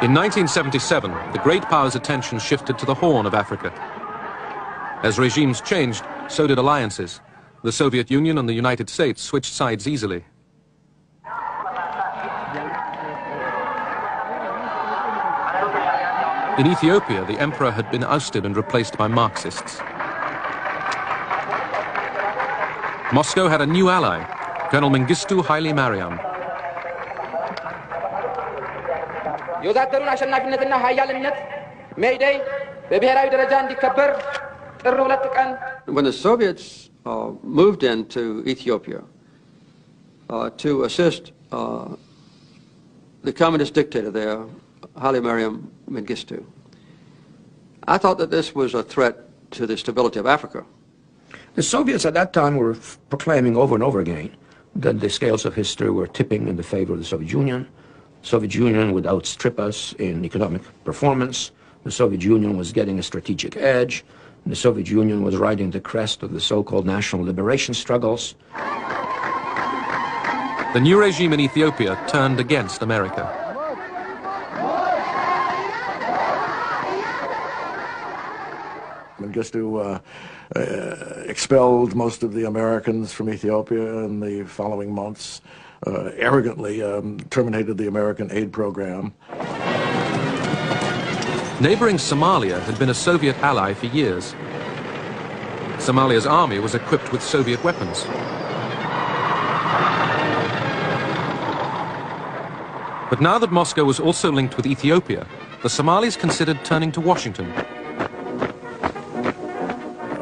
In 1977, the great powers' attention shifted to the Horn of Africa. As regimes changed, so did alliances. The Soviet Union and the United States switched sides easily. In Ethiopia, the emperor had been ousted and replaced by Marxists. Moscow had a new ally, Colonel Mengistu Haile Mariam. When the Soviets moved into Ethiopia to assist the communist dictator there, Haile Mariam Mengistu, I thought that this was a threat to the stability of Africa. The Soviets at that time were proclaiming over and over again that the scales of history were tipping in the favor of the Soviet Union. The Soviet Union would outstrip us in economic performance. The Soviet Union was getting a strategic edge. The Soviet Union was riding the crest of the so-called national liberation struggles. The new regime in Ethiopia turned against America. Mengistu expelled most of the Americans from Ethiopia in the following months, arrogantly terminated the American aid program. Neighboring Somalia had been a Soviet ally for years. Somalia's army was equipped with Soviet weapons. But now that Moscow was also linked with Ethiopia, the Somalis considered turning to Washington.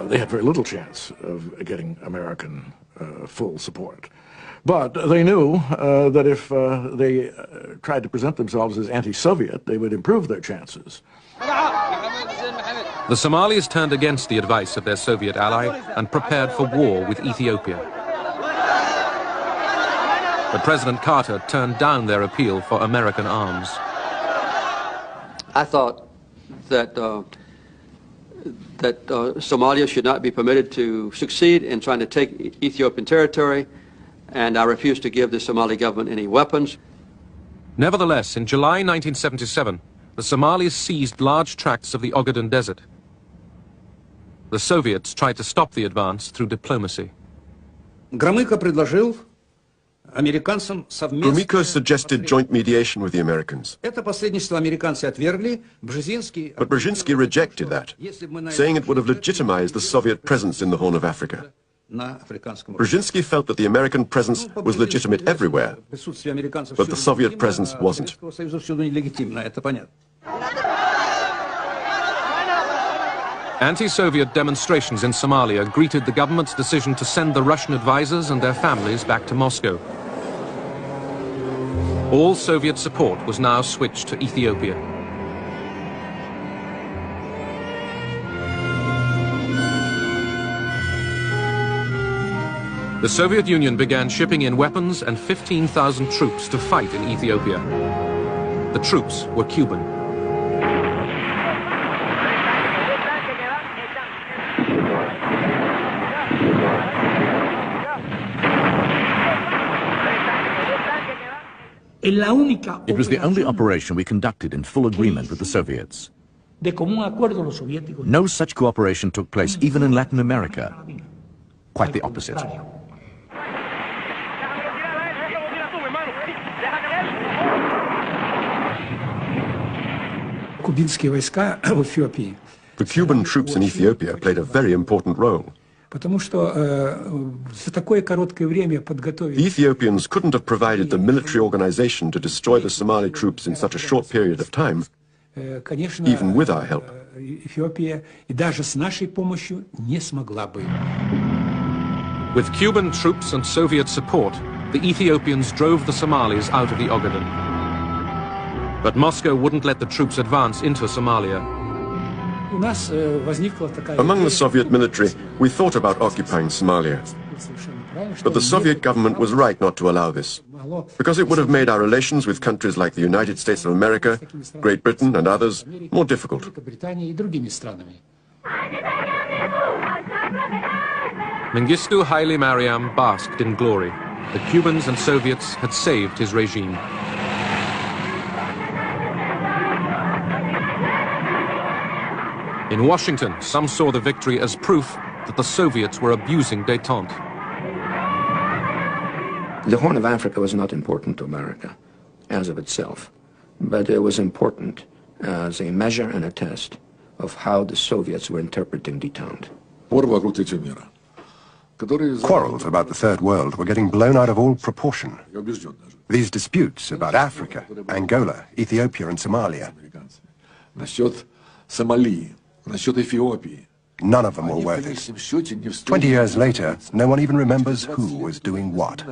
They had very little chance of getting American full support. But they knew that if they tried to present themselves as anti-Soviet, they would improve their chances. The Somalis turned against the advice of their Soviet ally and prepared for war with Ethiopia. But President Carter turned down their appeal for American arms. I thought that Somalia should not be permitted to succeed in trying to take Ethiopian territory, and I refused to give the Somali government any weapons. Nevertheless, in July 1977, the Somalis seized large tracts of the Ogaden Desert. The Soviets tried to stop the advance through diplomacy. Gromyko suggested joint mediation with the Americans. But Brzezinski rejected that, saying it would have legitimized the Soviet presence in the Horn of Africa. Brzezinski felt that the American presence was legitimate everywhere, but the Soviet presence wasn't. Anti-Soviet demonstrations in Somalia greeted the government's decision to send the Russian advisors and their families back to Moscow. All Soviet support was now switched to Ethiopia. The Soviet Union began shipping in weapons and 15,000 troops to fight in Ethiopia. The troops were Cuban. It was the only operation we conducted in full agreement with the Soviets. No such cooperation took place even in Latin America. Quite the opposite. The Cuban troops in Ethiopia played a very important role. The Ethiopians couldn't have provided the military organization to destroy the Somali troops in such a short period of time, even with our help. With Cuban troops and Soviet support, the Ethiopians drove the Somalis out of the Ogaden. But Moscow wouldn't let the troops advance into Somalia. Among the Soviet military, we thought about occupying Somalia. But the Soviet government was right not to allow this, because it would have made our relations with countries like the United States of America, Great Britain and others more difficult. Mengistu Haile Mariam basked in glory. The Cubans and Soviets had saved his regime. In Washington, some saw the victory as proof that the Soviets were abusing détente. The Horn of Africa was not important to America as of itself, but it was important as a measure and a test of how the Soviets were interpreting détente. Quarrels about the Third World were getting blown out of all proportion. These disputes about Africa, Angola, Ethiopia and Somalia, none of them were worth it. 20 years later, no one even remembers who was doing what.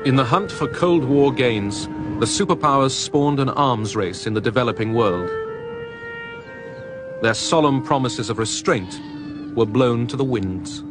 In the hunt for Cold War gains, the superpowers spawned an arms race in the developing world. Their solemn promises of restraint were blown to the winds.